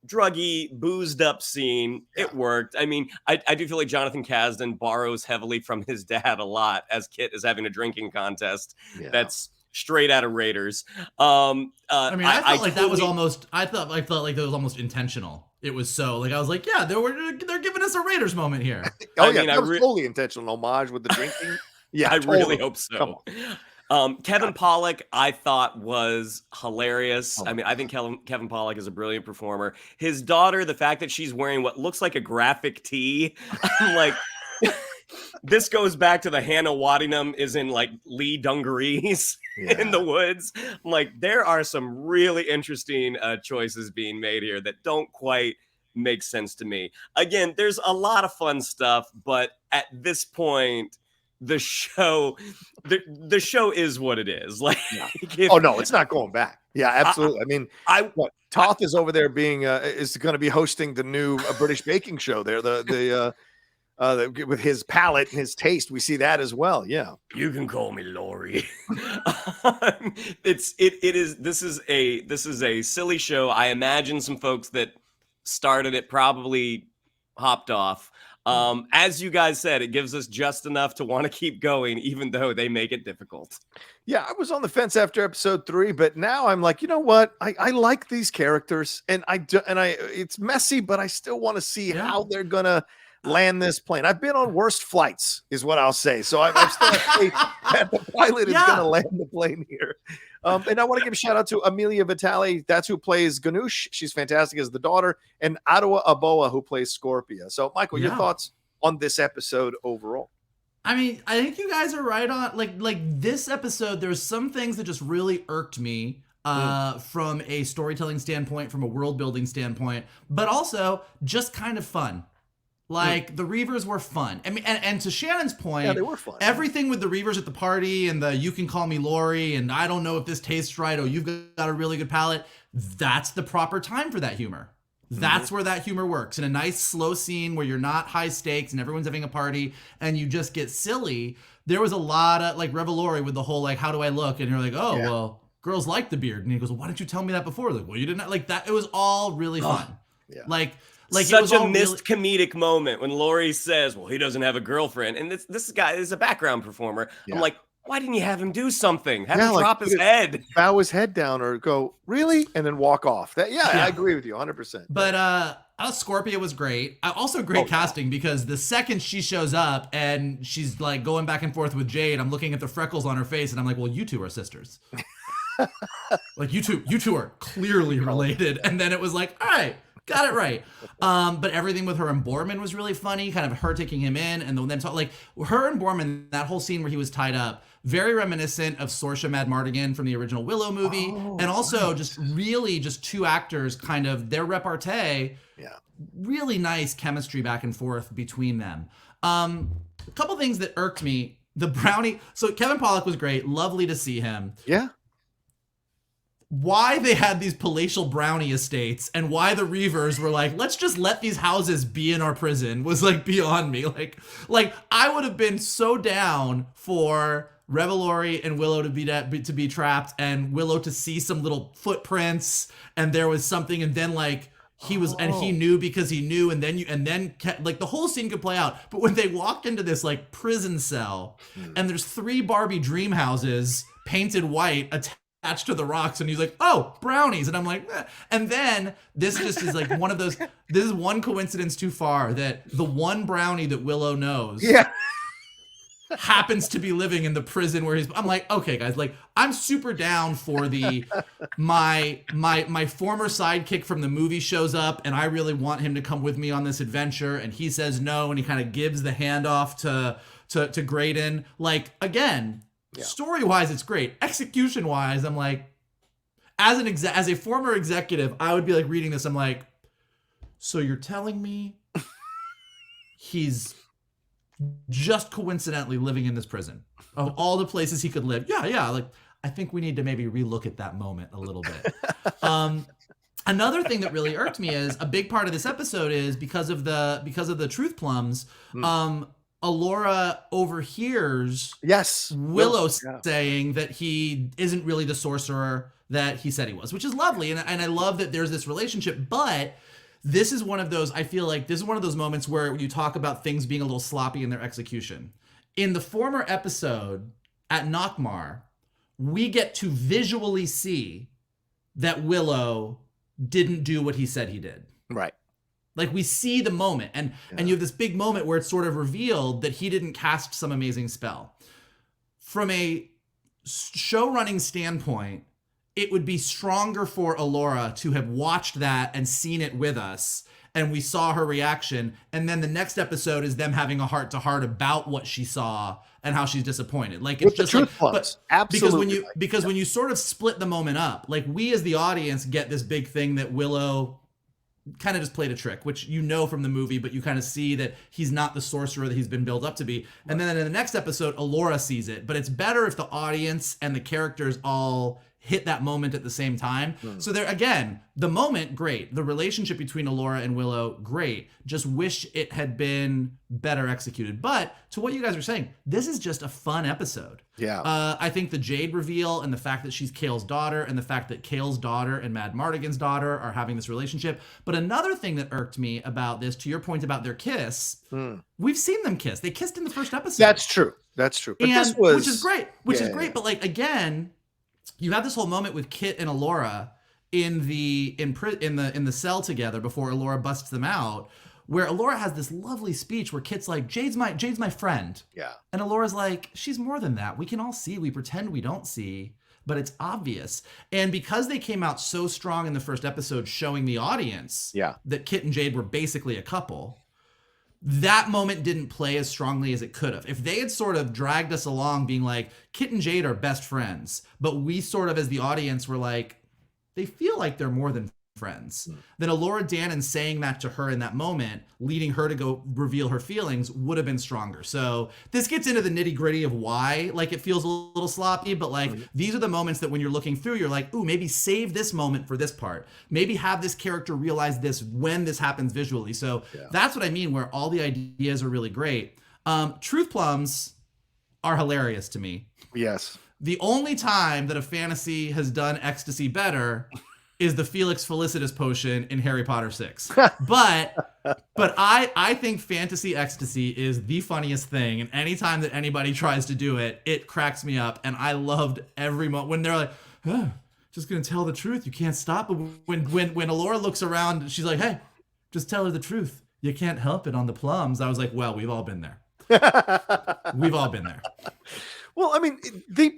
druggy, boozed up scene. Yeah. It worked. I mean, I do feel like Jonathan Kasdan borrows heavily from his dad a lot, as Kit is having a drinking contest. Yeah. That's straight out of Raiders. I mean, I felt like that was almost. I felt like that was almost intentional. It was so like I was like, yeah, they're giving us a Raiders moment here. That was totally intentional homage with the drinking. Yeah, I really hope so. Come on. Kevin Pollak, I thought was hilarious. I mean, I think Kevin Pollak is a brilliant performer. His daughter, the fact that she's wearing what looks like a graphic tee, I'm like, this goes back to the Hannah Waddingham is in like Lee dungarees in the woods. I'm like, there are some really interesting choices being made here that don't quite make sense to me. Again, there's a lot of fun stuff, but at this point, the show is what it is. Like, oh no, it's not going back. Yeah, absolutely. I mean, Toth is over there being is going to be hosting the new British baking show there. With his palate and his taste, we see that as well. Yeah, you can call me Laurie. This is a silly show. I imagine some folks that started it probably hopped off. As you guys said, it gives us just enough to want to keep going, even though they make it difficult. Yeah, I was on the fence after episode 3, but now I'm like, you know what? I like these characters, and it's messy, but I still want to see how they're gonna land this plane. I've been on worst flights, is what I'll say. So I'm still faith that the pilot is gonna land the plane here. And I want to give a shout out to Amelia Vitale. That's who plays Ganush. She's fantastic as the daughter, and Adwa Aboa, who plays Scorpia. So, Michael, your thoughts on this episode overall? I mean, I think you guys are right on. Like this episode, there's some things that just really irked me from a storytelling standpoint, from a world building standpoint, but also just kind of fun. Like, the Reavers were fun. I mean, and to Shannon's point, they were fun. Everything with the Reavers at the party and the you can call me Laurie and I don't know if this tastes right, or you've got a really good palate, that's the proper time for that humor. That's where that humor works. In a nice, slow scene where you're not high stakes and everyone's having a party and you just get silly. There was a lot of, like, Revolori with the whole, like, how do I look? And you're like, well, girls like the beard. And he goes, well, why didn't you tell me that before? Like, well, you didn't. Like, that. It was all really fun. Yeah. Like such a missed comedic moment when Laurie says, well, he doesn't have a girlfriend. And this guy is a background performer. Yeah. I'm like, why didn't you have him do something? Have him drop his head. Bow his head down or go, really? And then walk off. I agree with you 100%. But Scorpia was great. Also great casting because the second she shows up and she's like going back and forth with Jade, I'm looking at the freckles on her face and I'm like, well, you two are sisters. Like you two are clearly related. And then it was like, all right. Got it right. But everything with her and Boorman was really funny, kind of her taking him in and then like her and Boorman, that whole scene where he was tied up, very reminiscent of Saoirse Madmartigan from the original Willow movie. And also just really just two actors, kind of their repartee. Yeah. Really nice chemistry back and forth between them. A couple things that irked me. The Brownie. So Kevin Pollak was great. Lovely to see him. Yeah. Why they had these palatial Brownie estates and why the Reavers were like, let's just let these houses be in our prison was like beyond me. Like I would have been so down for Revolori and Willow to be trapped and Willow to see some little footprints and there was something and then like he was and he knew because he knew and then like the whole scene could play out. But when they walked into this like prison cell and there's 3 Barbie dream houses painted white attached to the rocks, and he's like, oh, brownies. And I'm like, eh. And then this just is like one of those, this is one coincidence too far that the one brownie that Willow knows happens to be living in the prison where I'm like, okay, guys, like I'm super down for the my former sidekick from the movie shows up and I really want him to come with me on this adventure, and he says no, and he kind of gives the handoff to Graydon. Like, again, story-wise, it's great. Execution-wise, I'm like, as a former executive, I would be like reading this, I'm like, so you're telling me he's just coincidentally living in this prison of all the places he could live? Yeah. Like, I think we need to maybe relook at that moment a little bit. Another thing that really irked me is a big part of this episode is because of the truth plums. Elora overhears Willow saying that he isn't really the sorcerer that he said he was, which is lovely. And I love that there's this relationship, but this is one of those, I feel like this is one of those moments where you talk about things being a little sloppy in their execution. In the former episode at Nockmaar, we get to visually see that Willow didn't do what he said he did. Right. Like, we see the moment, and you have this big moment where it's sort of revealed that he didn't cast some amazing spell. From a show running standpoint, it would be stronger for Elora to have watched that and seen it with us, and we saw her reaction, and then the next episode is them having a heart-to-heart about what she saw and how she's disappointed. Like, it's just like, but absolutely, because when you sort of split the moment up, like, we as the audience get this big thing that Willow kind of just played a trick, which you know from the movie, but you kind of see that he's not the sorcerer that he's been built up to be. And then in the next episode, Elora sees it, but it's better if the audience and the characters all hit that moment at the same time. So there, again, the moment, great. The relationship between Elora and Willow, great. Just wish it had been better executed. But to what you guys are saying, this is just a fun episode. Yeah. I think the Jade reveal and the fact that she's Kale's daughter and the fact that Kale's daughter and Mad Mardigan's daughter are having this relationship. But another thing that irked me about this, to your point about their kiss, we've seen them kiss. They kissed in the first episode. That's true. But this was... Which is great. Which is great. But, like, again, you have this whole moment with Kit and Elora in the cell together before Elora busts them out, where Elora has this lovely speech where Kit's like, Jade's my friend. Yeah. And Elora's like, she's more than that. We can all see. We pretend we don't see, but it's obvious. And because they came out so strong in the first episode showing the audience that Kit and Jade were basically a couple, that moment didn't play as strongly as it could have. If they had sort of dragged us along being like, Kit and Jade are best friends, but we sort of as the audience were like, they feel like they're more than friends, then Elora Danan saying that to her in that moment, leading her to go reveal her feelings, would have been stronger. So this gets into the nitty gritty of why, like, it feels a little sloppy, but like, these are the moments that when you're looking through, you're like, ooh, maybe save this moment for this part. Maybe have this character realize this when this happens visually. So that's what I mean, where all the ideas are really great. Truth plums are hilarious to me. Yes. The only time that a fantasy has done ecstasy better is the Felix Felicitas potion in Harry Potter 6. But I think fantasy ecstasy is the funniest thing. And anytime that anybody tries to do it, it cracks me up. And I loved every moment when they're like, just going to tell the truth. You can't stop. But when Elora looks around, she's like, hey, just tell her the truth. You can't help it on the plums. I was like, well, we've all been there. We've all been there. Well, I mean, the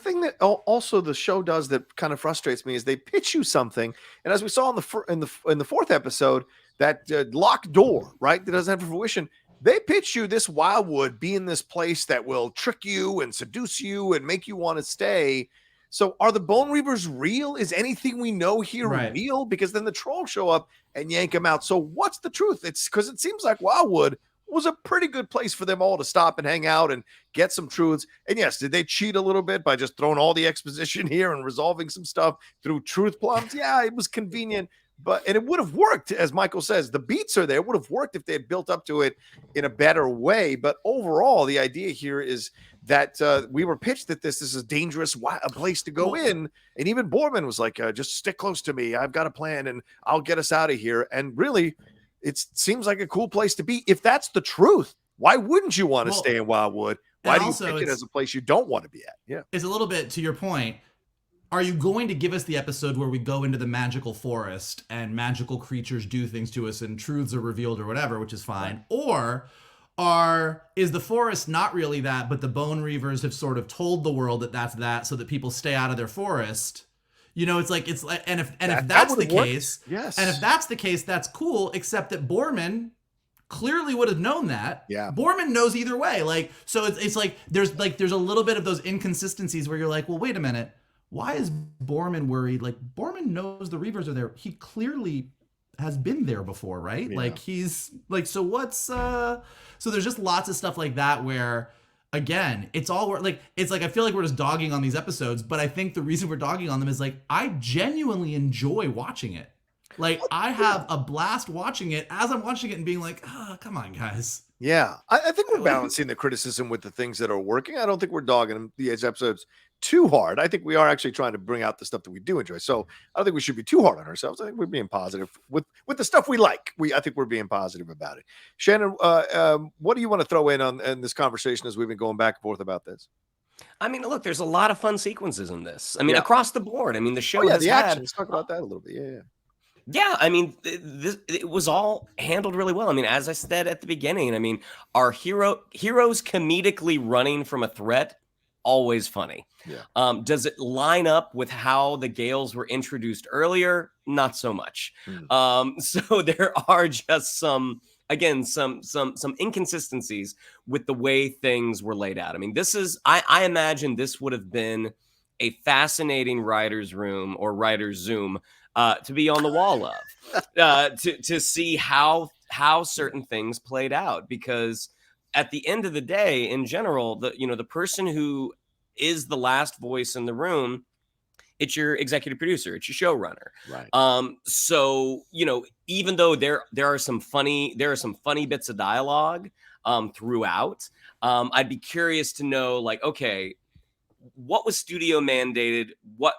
thing that also the show does that kind of frustrates me is they pitch you something, and as we saw in the fourth episode, that locked door, right, that doesn't have fruition. They pitch you this Wildwood being this place that will trick you and seduce you and make you want to stay. So, are the Bone Reavers real? Is anything we know here real? Because then the trolls show up and yank them out. So, what's the truth? It's because it seems like Wildwood was a pretty good place for them all to stop and hang out and get some truths. And yes, did they cheat a little bit by just throwing all the exposition here and resolving some stuff through truth plums? Yeah, it was convenient, and it would have worked, as Michael says. The beats are there. It would have worked if they had built up to it in a better way. But overall, the idea here is that we were pitched that this is a dangerous place to go in. And even Boorman was like, just stick close to me. I've got a plan and I'll get us out of here. And really, it seems like a cool place to be. If that's the truth, why wouldn't you want to stay in Wildwood? Why do you pick it as a place you don't want to be at? Yeah. It's a little bit to your point. are you going to give us the episode where we go into the magical forest and magical creatures do things to us and truths are revealed or whatever, which is fine, or is the forest not really that, but the Bone Reavers have sort of told the world that that's that, so that people stay out of their forest? You know, it's like, and if that's the case, yes, and if that's the case, that's cool. Except that Boorman clearly would have known that. Yeah, Boorman knows either way. Like, so it's like there's a little bit of those inconsistencies where you're like, well, wait a minute, why is Boorman worried? Like, Boorman knows the Reavers are there. He clearly has been there before, right? Yeah. Like, he's like, so what's so there's just lots of stuff like that where, again, it's like I feel like we're just dogging on these episodes, but I think the reason we're dogging on them is like I genuinely enjoy watching it. Like, I have a blast watching it as I'm watching it and being like, come on, guys. Yeah, I think we're balancing the criticism with the things that are working. I don't think we're dogging these episodes too hard. I think we are actually trying to bring out the stuff that we do enjoy. So I don't think we should be too hard on ourselves. I think we're being positive with the stuff we like. I think we're being positive about it. Shannon, what do you want to throw in this conversation as we've been going back and forth about this? I mean, look, there's a lot of fun sequences in this. I mean, across the board. I mean, the show has the had... action. Let's talk about that a little bit. Yeah. Yeah, I mean, it was all handled really well. I mean, as I said at the beginning, I mean, our heroes comedically running from a threat, always funny. Yeah. Does it line up with how the Gales were introduced earlier? Not so much. So there are just some inconsistencies with the way things were laid out. I mean, I imagine this would have been a fascinating writer's room or writer's Zoom to be on the wall of, to see how certain things played out, because at the end of the day, in general, the person who is the last voice in the room, it's your executive producer, it's your showrunner. Right. So even though there are some funny bits of dialogue throughout, I'd be curious to know, like, okay, what was studio mandated? What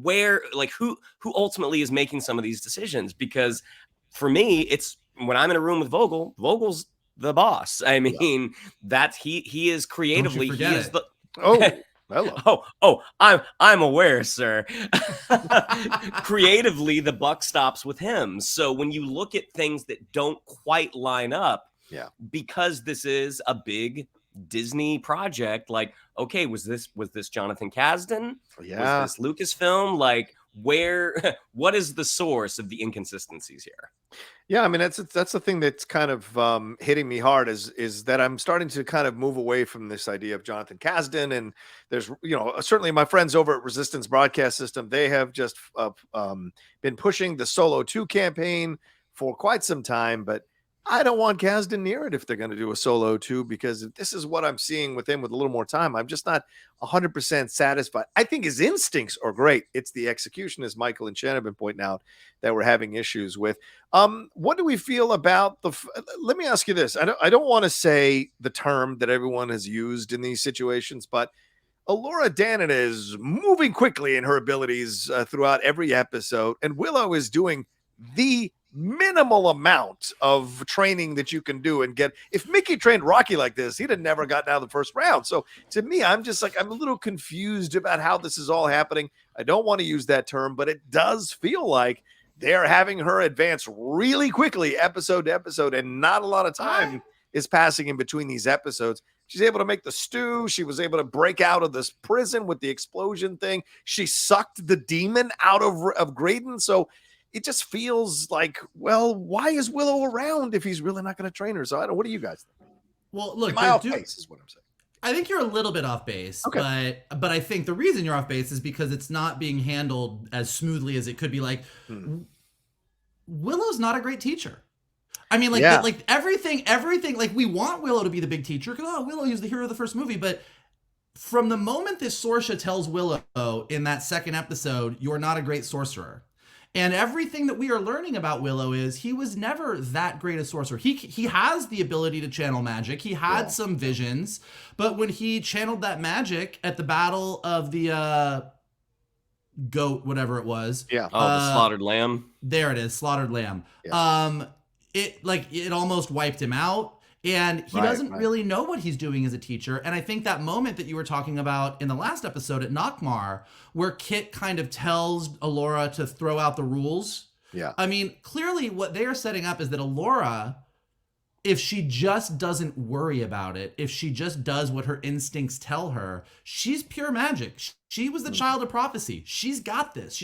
where, like, who ultimately is making some of these decisions? Because for me, it's when I'm in a room with Vogel's the boss. I mean, that he is creatively, he is the hello. I'm aware, sir. Creatively, the buck stops with him. So when you look at things that don't quite line up, because this is a big Disney project, like, okay, was this Jonathan Kasdan? Yeah. Was this Lucasfilm? Like, what is the source of the inconsistencies here? Yeah, I mean, that's the thing that's kind of hitting me hard is that I'm starting to kind of move away from this idea of Jonathan Kasdan. And there's, certainly my friends over at Resistance Broadcast System, they have just been pushing the Solo 2 campaign for quite some time, but I don't want Kasdan near it if they're going to do a Solo 2, because if this is what I'm seeing with him with a little more time, I'm just not 100% satisfied. I think his instincts are great. It's the execution, as Michael and Shannon have been pointing out, that we're having issues with. What do we feel about let me ask you this. I don't want to say the term that everyone has used in these situations, but Elora Danan is moving quickly in her abilities throughout every episode, and Willow is doing the minimal amount of training that you can do and get. If Mickey trained Rocky like this, he'd have never gotten out of the first round. So to me, I'm just like, I'm a little confused about how this is all happening. I don't want to use that term, but it does feel like they're having her advance really quickly episode to episode, and not a lot of time is passing in between these episodes. She's able to make the stew. She was able to break out of this prison with the explosion thing. She sucked the demon out of Graydon. So it just feels like, well, why is Willow around if he's really not going to train her? So I don't. What do you guys think? Well, look, am I off base is what I'm saying. I think you're a little bit off base, okay. but I think the reason you're off base is because it's not being handled as smoothly as it could be. Like, Willow's not a great teacher. I mean, like everything. Like, we want Willow to be the big teacher because Willow is the hero of the first movie, but from the moment that Sorsha tells Willow in that second episode, you're not a great sorcerer. And everything that we are learning about Willow is he was never that great a sorcerer. He has the ability to channel magic. He had some visions, but when he channeled that magic at the battle of the goat, whatever it was. Yeah. The slaughtered lamb. There it is, slaughtered lamb. Yeah. It almost wiped him out. And he doesn't really know what he's doing as a teacher. And I think that moment that you were talking about in the last episode at Nockmaar, where Kit kind of tells Elora to throw out the rules. Yeah. I mean, clearly what they are setting up is that Elora, if she just doesn't worry about it, if she just does what her instincts tell her, she's pure magic. She was the child of prophecy. She's got this.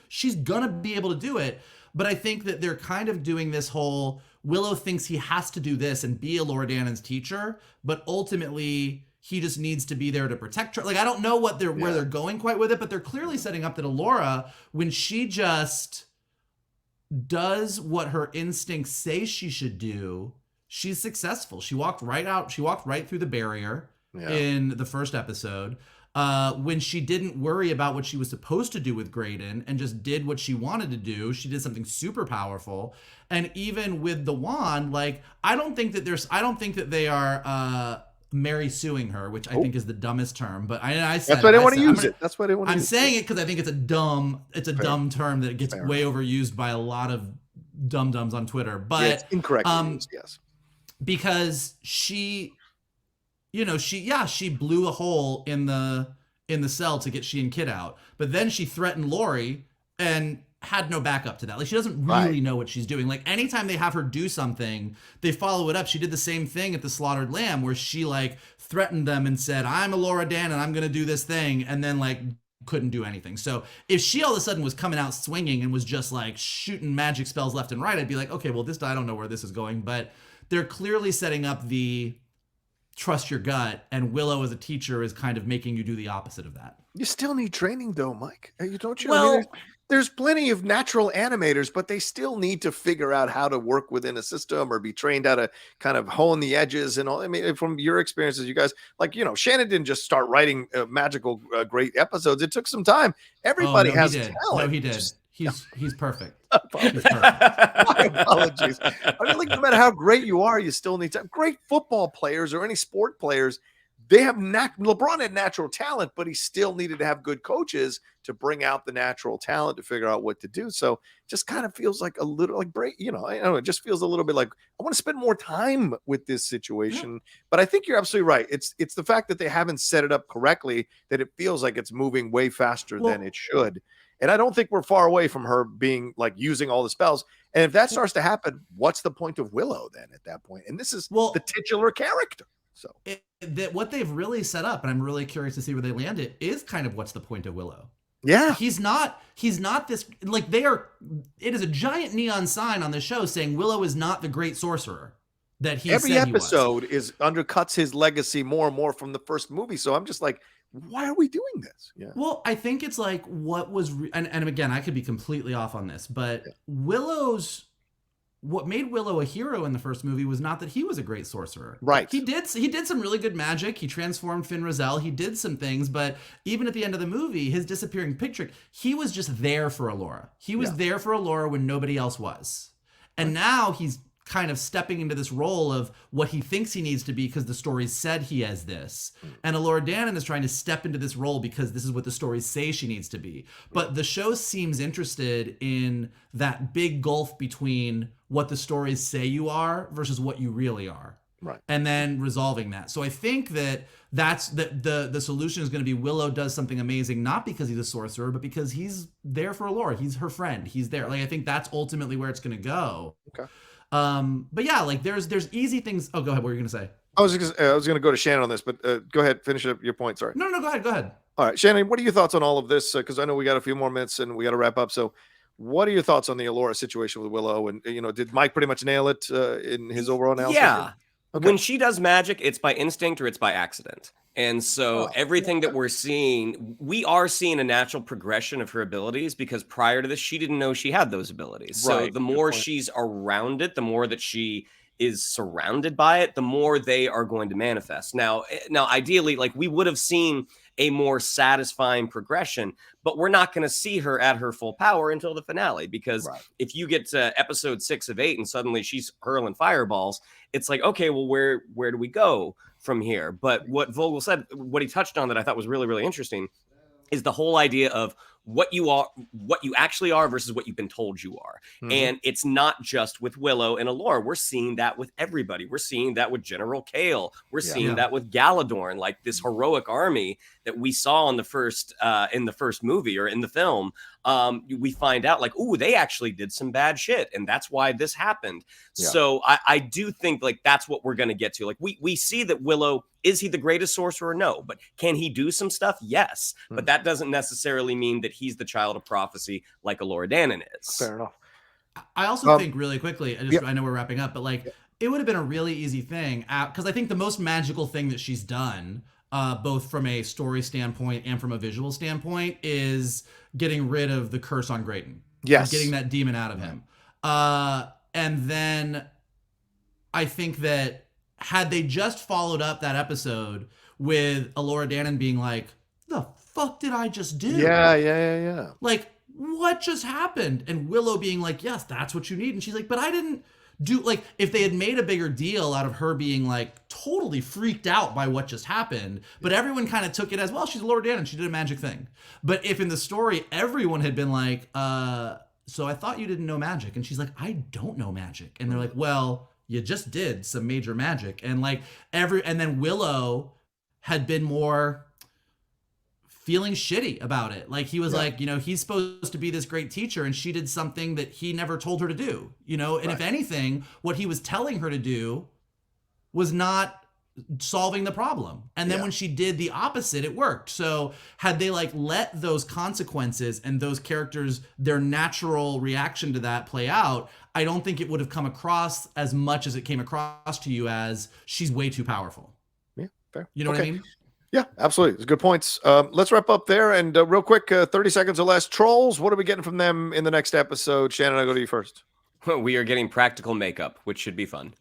She's gonna be able to do it. But I think that they're kind of doing this whole, Willow thinks he has to do this and be Elora Danan's teacher, but ultimately he just needs to be there to protect her. Like, I don't know where they're going quite with it, but they're clearly setting up that Elora, when she just does what her instincts say she should do, she's successful. She walked right through the barrier in the first episode. When she didn't worry about what she was supposed to do with Graydon and just did what she wanted to do, she did something super powerful. And even with the wand, like, I don't think that they are Mary suing her, which I think is the dumbest term. But I said that's why I didn't want to use it. That's why I didn't want to. I'm saying it because I think it's a dumb term that gets way overused by a lot of dum-dums on Twitter. But it's incorrect. Yes, because she blew a hole in the cell to get she and Kit out, but then she threatened Lori and had no backup to that. Like, she doesn't really know what she's doing. Like, anytime they have her do something, they follow it up. She did the same thing at the Slaughtered Lamb, where she like threatened them and said, "I'm Elora Danan, I'm gonna do this thing," and then like couldn't do anything. So if she all of a sudden was coming out swinging and was just like shooting magic spells left and right, I'd be like, okay, well, I don't know where this is going. But they're clearly setting up the trust your gut, and Willow as a teacher is kind of making you do the opposite of that. You still need training though, Mike. You don't. Well, I mean, there's plenty of natural animators, but they still need to figure out how to work within a system or be trained how to kind of hone the edges and all. I mean, from your experiences, you guys, like, Shannon didn't just start writing magical great episodes. It took some time. Everybody has talent. No, he did. He's perfect. He's perfect. My apologies. I mean, like, no matter how great you are, you still need time. Great football players or any sport players, they have LeBron had natural talent, but he still needed to have good coaches to bring out the natural talent to figure out what to do. So just kind of feels like a little like break, I don't know, it just feels a little bit like I want to spend more time with this situation. Yeah. But I think you're absolutely right. It's the fact that they haven't set it up correctly that it feels like it's moving way faster than it should. And I don't think we're far away from her being like using all the spells. And if that starts to happen, what's the point of Willow then at that point? And this is the titular character. So what they've really set up, and I'm really curious to see where they land it, is kind of what's the point of Willow. Yeah. He's not this, like, it is a giant neon sign on the show saying Willow is not the great sorcerer that he every said episode he was. Undercuts his legacy more and more from the first movie. So I'm just like, why are we doing this? Yeah. Well, I think it's like what was, and again, I could be completely off on this, but what made Willow a hero in the first movie was not that he was a great sorcerer. Right. He did some really good magic. He transformed Finn Rizal. He did some things, but even at the end of the movie, his disappearing pig trick, he was just there for Elora. He was there for Elora when nobody else was. And now he's kind of stepping into this role of what he thinks he needs to be because the stories said he has this. And Elora Danan is trying to step into this role because this is what the stories say she needs to be. But the show seems interested in that big gulf between what the stories say you are versus what you really are. Right. And then resolving that. So I think that's the solution is going to be Willow does something amazing, not because he's a sorcerer, but because he's there for Elora. He's her friend. He's there. Like, I think that's ultimately where it's going to go. Okay. But yeah, like there's easy things. Oh, go ahead. What were you gonna say? I was gonna go to Shannon on this, but go ahead, finish up your point. Sorry. No, go ahead. All right, Shannon, what are your thoughts on all of this? Because I know we got a few more minutes and we got to wrap up. So, what are your thoughts on the Elora situation with Willow? And did Mike pretty much nail it in his overall analysis? Yeah. Okay. When she does magic, it's by instinct or it's by accident. And so everything that we're seeing, we are seeing a natural progression of her abilities because prior to this, she didn't know she had those abilities. So the more she's around it, the more that she is surrounded by it, the more they are going to manifest. Now, ideally, like we would have seen a more satisfying progression, but we're not going to see her at her full power until the finale. Because if you get to episode 6 of 8 and suddenly she's hurling fireballs, it's like, okay, well, where do we go from here? But what Vogel said, what he touched on that I thought was really, really interesting is the whole idea of what you are, what you actually are versus what you've been told you are. And it's not just with Willow and Elora. We're seeing that with everybody. We're seeing that with General Kale. We're seeing that with Galadorn, like this heroic army that we saw in the first movie or in the film. We find out like, ooh, they actually did some bad shit, and that's why this happened. So I do think like that's what we're gonna get to. Like we see that Willow, is he the greatest sorcerer? No, but can he do some stuff? Yes, but that doesn't necessarily mean that he's the child of prophecy like Elora Danan is. Fair enough. I also think really quickly, I know we're wrapping up, but like it would have been a really easy thing because I think the most magical thing that she's done, both from a story standpoint and from a visual standpoint, is getting rid of the curse on Graydon. Yes. Getting that demon out of him. And then I think that had they just followed up that episode with Elora Danan being like, the fuck did I just do? Yeah. Like, what just happened? And Willow being like, yes, that's what you need. And she's like, but I didn't do, like, if they had made a bigger deal out of her being like totally freaked out by what just happened, but everyone kind of took it as, well, she's Elora Danan, she did a magic thing. But if in the story, everyone had been like, so I thought you didn't know magic. And she's like, I don't know magic. And they're like, well, you just did some major magic. And like and then Willow had been more feeling shitty about it. Like he was like, you know, he's supposed to be this great teacher and she did something that he never told her to do, you know? And if anything, what he was telling her to do was not solving the problem. And then when she did the opposite, it worked. So had they like let those consequences and those characters, their natural reaction to that play out, I don't think it would have come across as much as it came across to you as she's way too powerful. Yeah, fair. You know what I mean? Yeah, absolutely. It's good points. Let's wrap up there. And real quick, 30 seconds or less. Trolls, what are we getting from them in the next episode? Shannon, I'll go to you first. We are getting practical makeup, which should be fun.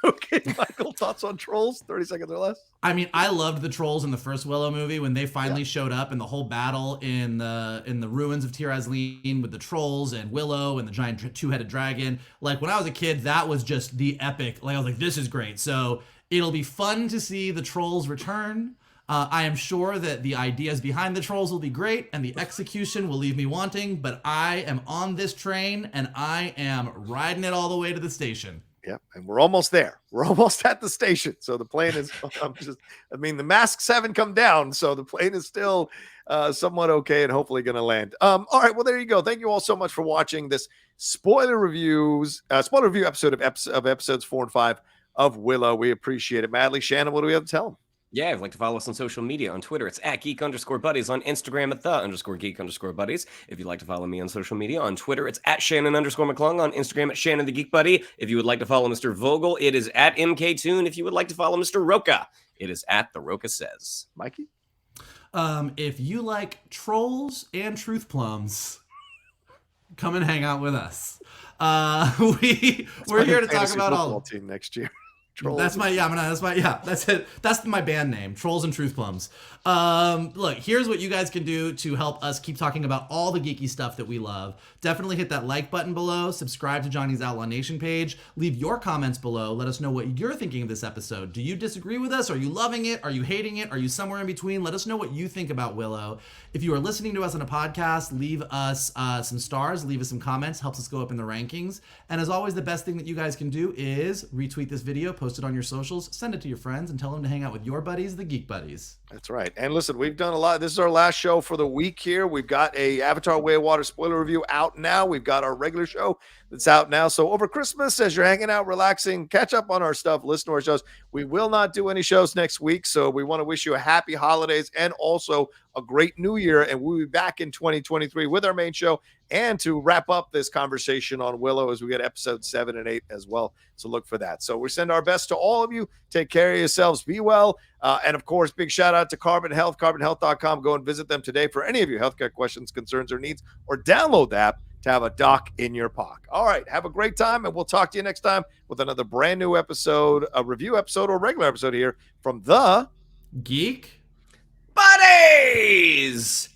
Okay, Michael, thoughts on Trolls? 30 seconds or less? I mean, I loved the Trolls in the first Willow movie when they finally showed up in the whole battle in the ruins of Tir Asleen with the Trolls and Willow and the giant two-headed dragon. Like, when I was a kid, that was just the epic. Like, I was like, this is great. So it'll be fun to see the Trolls return. I am sure that the ideas behind the Trolls will be great and the execution will leave me wanting, but I am on this train and I am riding it all the way to the station. Yeah, and we're almost there. We're almost at the station. So the plane is, the masks haven't come down, so the plane is still somewhat okay and hopefully going to land. All right, well, there you go. Thank you all so much for watching this spoiler review episode of episodes 4 and 5 of Willow. We appreciate it madly. Shannon, what do we have to tell them? Yeah, if you'd like to follow us on social media, on Twitter, it's @geek_buddies, on Instagram at _geek_buddies. If you'd like to follow me on social media, on Twitter, it's @Shannon_McClung, on Instagram at Shannon the Geek Buddy. If you would like to follow Mr. Vogel, it is @MKToon. If you would like to follow Mr. Rocha, it is @The Rocha Says. Mikey? If you like trolls and truth plums, come and hang out with us. We're here to talk about all team next year. Trolls. That's it. That's my band name, Trolls and Truth Plums. Look, here's what you guys can do to help us keep talking about all the geeky stuff that we love. Definitely hit that like button below, subscribe to Johnny's Outlaw Nation page, leave your comments below, let us know what you're thinking of this episode. Do you disagree with us? Are you loving it? Are you hating it? Are you somewhere in between? Let us know what you think about Willow. If you are listening to us on a podcast, leave us some stars, leave us some comments, helps us go up in the rankings. And as always, the best thing that you guys can do is retweet this video, post it on your socials, send it to your friends, and tell them to hang out with your buddies, the Geek Buddies. That's right. And listen, we've done a lot. This is our last show for the week here. We've got a Avatar Way of Water spoiler review out now. We've got our regular show that's out now. So over Christmas, as you're hanging out, relaxing, catch up on our stuff, listen to our shows. We will not do any shows next week. So we want to wish you a happy holidays and also a great new year. And we'll be back in 2023 with our main show and to wrap up this conversation on Willow as we get episodes 7 and 8 as well. So look for that. So we send our best to all of you. Take care of yourselves. Be well. And of course, big shout out to Carbon Health, carbonhealth.com. Go and visit them today for any of your healthcare questions, concerns, or needs, or download the app to have a doc in your pocket. All right. Have a great time. And we'll talk to you next time with another brand new episode, a review episode or regular episode here from the Geek Buddies.